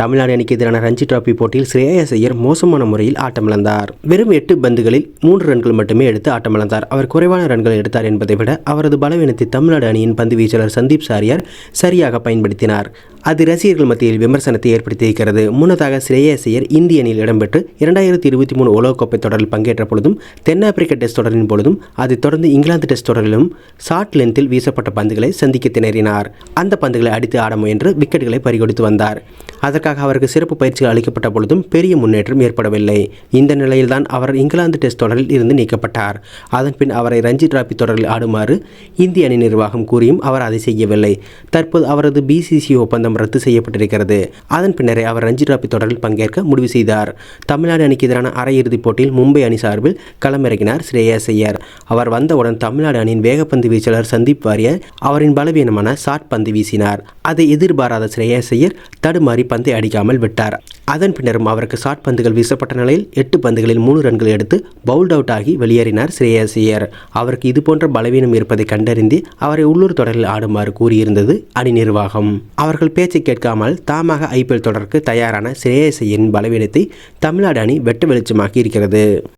தமிழ்நாடு அணிக்கு எதிரான ரஞ்சி டிராபி போட்டியில் ஸ்ரேயஸ் ஐயர் மோசமான முறையில் ஆட்டமிழந்தார். வெறும் 8 பந்துகளில் 3 ரன்கள் மட்டுமே எடுத்து ஆட்டமிழந்தார். அவர் குறைவான ரன்கள் எடுத்தார் என்பதை விட அவரது பலவீனத்தை தமிழ்நாடு அணியின் பந்து வீச்சாளர் சந்தீப் சாரியார் சரியாக பயன்படுத்தினார். அது ரசிகர்கள் மத்தியில் விமர்சனத்தை ஏற்படுத்தியிருக்கிறது. முன்னதாக ஸ்ரேயஸ் ஐயர் இந்திய அணியில் இடம்பெற்று 2023 உலகக்கோப்பை தொடரில் பங்கேற்ற பொழுதும் தென்னாப்பிரிக்க டெஸ்ட் தொடரின் பொழுதும் அதைத் தொடர்ந்து இங்கிலாந்து டெஸ்ட் தொடரிலும் ஷார்ட் லென்த்தில் வீசப்பட்ட பந்துகளை சந்திக்க திணறினார். அந்த பந்துகளை அடித்து ஆட முயன்று விக்கெட்டுகளை பறிகொடுத்து வந்தார். அதற்காக அவருக்கு சிறப்பு பயிற்சிகள் அளிக்கப்பட்ட பொழுதும் பெரிய முன்னேற்றம் ஏற்படவில்லை. இந்த நிலையில்தான் அவர் இங்கிலாந்து டெஸ்ட் தொடரில் இருந்து நீக்கப்பட்டார். அதன்பின் அவரை ரஞ்சி டிராபி தொடரில் ஆடுமாறு இந்திய அணி நிர்வாகம் கூறியும் அவர் அதை செய்யவில்லை. தற்போது அவரது BCCI ஒப்பந்தம் ரத்து செய்யப்பட்டிருக்கிறது. அதன் பின்னரே அவர் ரஞ்சி டிராபி தொடரில் பங்கேற்க முடிவு செய்தார். தமிழ்நாடு அணிக்கு எதிரான அரையிறுதிப் போட்டியில் மும்பை அணி சார்பில் களமிறங்கினார் ஸ்ரேயஸ் ஐயர். அவர் வந்தவுடன் தமிழ்நாடு அணியின் வேகப்பந்து வீச்சாளர் சந்தீப் வாரியர் அவரின் பலவீனமான ஷார்ட் பந்து வீசினார். அதை எதிர்பாராத ஸ்ரேயஸ் ஐயர் தடுமாறி பந்தை அடிக்காமல் விட்டார். அதன் பின்னரும் அவருக்கு ஷார்ட் பந்துகள் வீசப்பட்ட நிலையில் 8 பந்துகளில் 3 ரன்கள் எடுத்து பவுல்ட் அவுட் ஆகி வெளியேறினார் ஸ்ரேயஸ் ஐயர். அவருக்கு இதுபோன்ற பலவீனம் இருப்பதை கண்டறிந்து அவரை உள்ளூர் தொடரில் ஆடுமாறு கூறியிருந்தது அணி நிர்வாகம். அவர்கள் பேச்சை கேட்காமல் தாமாக IPL தொடருக்கு தயாரான ஸ்ரேயஸ் ஐயரின் பலவீனத்தை தமிழ்நாடு அணி வெட்ட வெளிச்சமாக்கி இருக்கிறது.